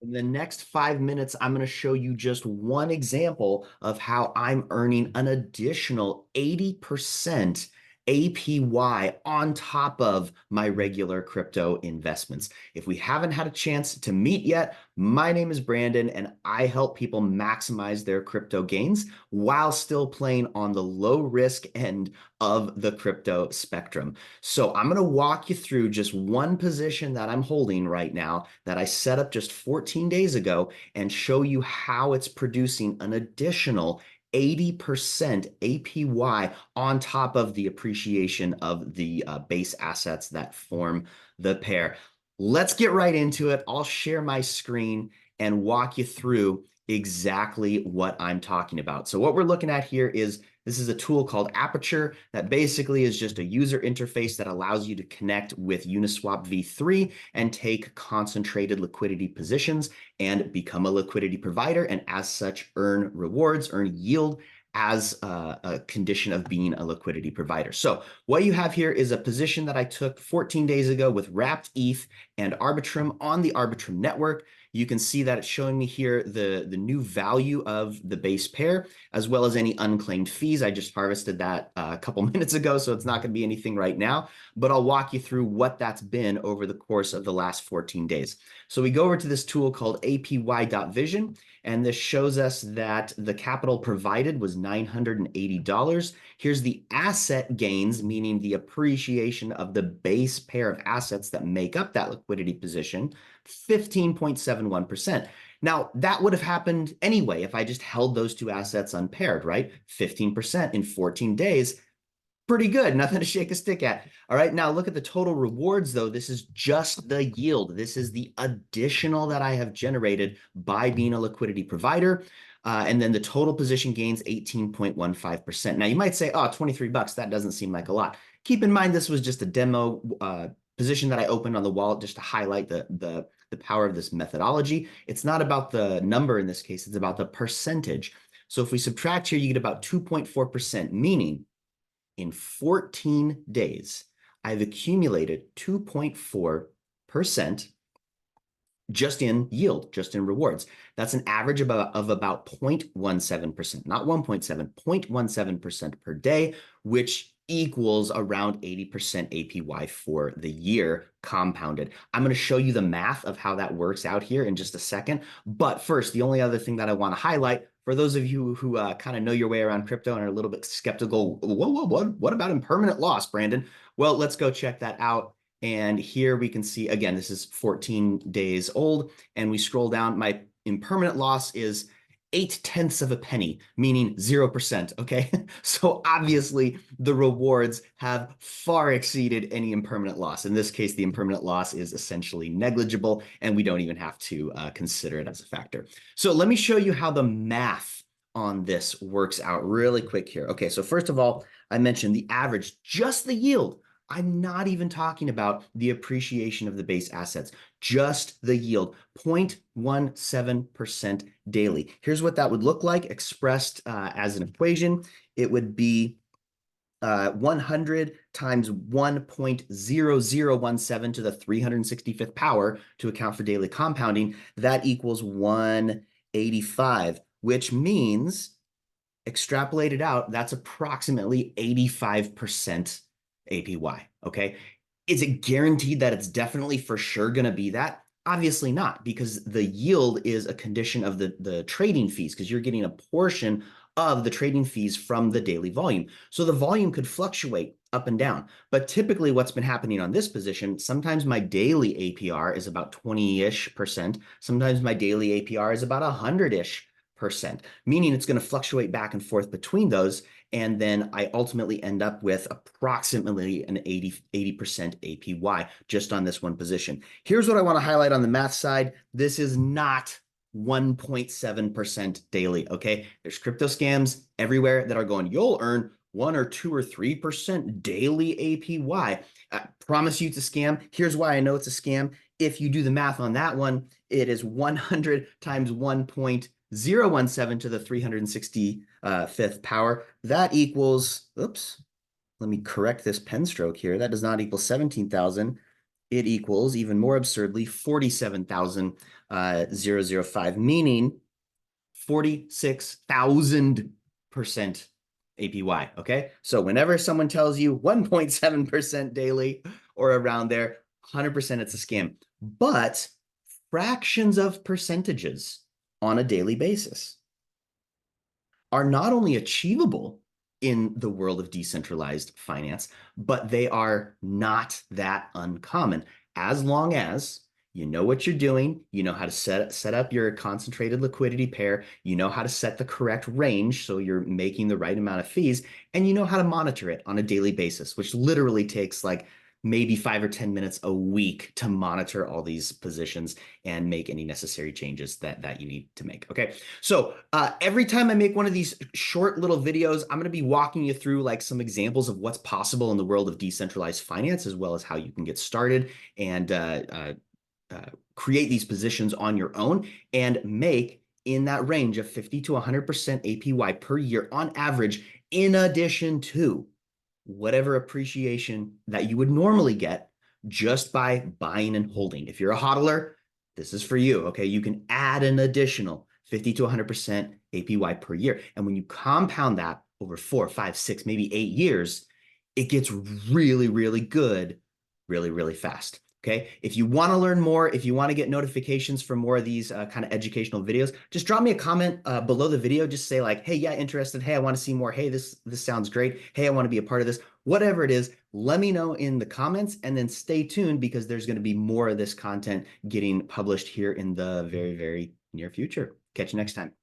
In the next 5 minutes, I'm going to show you just one example of how I'm earning an additional 80% APY on top of my regular crypto investments. If we haven't had a chance to meet yet, my name is Brandon, and I help people maximize their crypto gains while still playing on the low risk end of the crypto spectrum. So I'm going to walk you through just one position that I'm holding right now that I set up just 14 days ago and show you how it's producing an additional 80% APY on top of the appreciation of the base assets that form the pair. Let's get right into it. I'll share my screen and walk you through exactly what I'm talking about. So what we're looking at here is this is a tool called Aperture that basically is just a user interface that allows you to connect with Uniswap v3 and take concentrated liquidity positions and become a liquidity provider, and as such earn rewards, earn yield as a condition of being a liquidity provider. So what you have here is a position that I took 14 days ago with wrapped ETH and Arbitrum on the Arbitrum network. You can see that it's showing me here the new value of the base pair, as well as any unclaimed fees. I just harvested that a couple minutes ago, so it's not going to be anything right now, but I'll walk you through what that's been over the course of the last 14 days. So we go over to this tool called APY.vision, and this shows us that the capital provided was $980. Here's the asset gains, meaning the appreciation of the base pair of assets that make up that liquidity position, 15.71%. Now, that would have happened anyway if I just held those two assets unpaired, right? 15% in 14 days. Pretty good, nothing to shake a stick at. All right, now look at the total rewards, though. This is just the yield. This is the additional that I have generated by being a liquidity provider. And then the total position gains 18.15%. Now, you might say, oh, 23 bucks, that doesn't seem like a lot. Keep in mind, this was just a demo position that I opened on the wallet just to highlight the power of this methodology. It's not about the number in this case, it's about the percentage. So if we subtract here, you get about 2.4%, meaning in 14 days, I've accumulated 2.4% just in yield, just in rewards. That's an average of about 0.17%, not 1.7, 0.17% per day, which equals around 80% APY for the year compounded. I'm going to show you the math of how that works out here in just a second. But first, the only other thing that I want to highlight for those of you who kind of know your way around crypto and are a little bit skeptical, what about impermanent loss, Brandon? Well, let's go check that out. And here we can see, again, this is 14 days old, and we scroll down. My impermanent loss is 0.8 of a penny, meaning 0%, okay? So obviously the rewards have far exceeded any impermanent loss. In this case, the impermanent loss is essentially negligible, and we don't even have to consider it as a factor. So let me show you how the math on this works out really quick here. Okay, so first of all, I mentioned the average, just the yield. I'm not even talking about the appreciation of the base assets, just the yield, 0.17% daily. Here's what that would look like expressed as an equation. It would be 100 times 1.0017 to the 365th power to account for daily compounding. That equals 185, which means extrapolated out, that's approximately 85% APY, okay? Is it guaranteed that it's definitely for sure going to be that? Obviously not, because the yield is a condition of the trading fees, because you're getting a portion of the trading fees from the daily volume. So the volume could fluctuate up and down. But typically what's been happening on this position, sometimes my daily APR is about 20-ish%. Sometimes my daily APR is about 100-ish%, meaning it's going to fluctuate back and forth between those. And then I ultimately end up with approximately an 80% APY just on this one position. Here's what I want to highlight on the math side. This is not 1.7% daily, okay? There's crypto scams everywhere that are going, you'll earn 1 or 2 or 3% daily APY. I promise you it's a scam. Here's why I know it's a scam. If you do the math on that one, it is 100 times 1.017 to the 365th power. That equals, oops, let me correct this pen stroke here. That does not equal 17,000. it equals, even more absurdly, 47,005, meaning 46,000% APY. Okay. So whenever someone tells you 1.7% daily or around there, 100% it's a scam. But fractions of percentages on a daily basis are not only achievable in the world of decentralized finance, but they are not that uncommon as long as you know what you're doing, you know how to set up your concentrated liquidity pair, you know how to set the correct range so you're making the right amount of fees, and you know how to monitor it on a daily basis, which literally takes like maybe 5 or 10 minutes a week to monitor all these positions and make any necessary changes that you need to make. Okay. So every time I make one of these short little videos, I'm going to be walking you through like some examples of what's possible in the world of decentralized finance, as well as how you can get started and create these positions on your own and make in that range of 50 to 100% APY per year on average, in addition to whatever appreciation that you would normally get just by buying and holding. If you're a hodler, this is for you. Okay. You can add an additional 50 to 100% APY per year. And when you compound that over 4, 5, 6, maybe 8 years, it gets really, really good, really, really fast. Okay. If you want to learn more, if you want to get notifications for more of these kind of educational videos, just drop me a comment below the video. Just say like, hey, yeah, interested. Hey, I want to see more. Hey, this sounds great. Hey, I want to be a part of this. Whatever it is, let me know in the comments, and then stay tuned because there's going to be more of this content getting published here in the very, very near future. Catch you next time.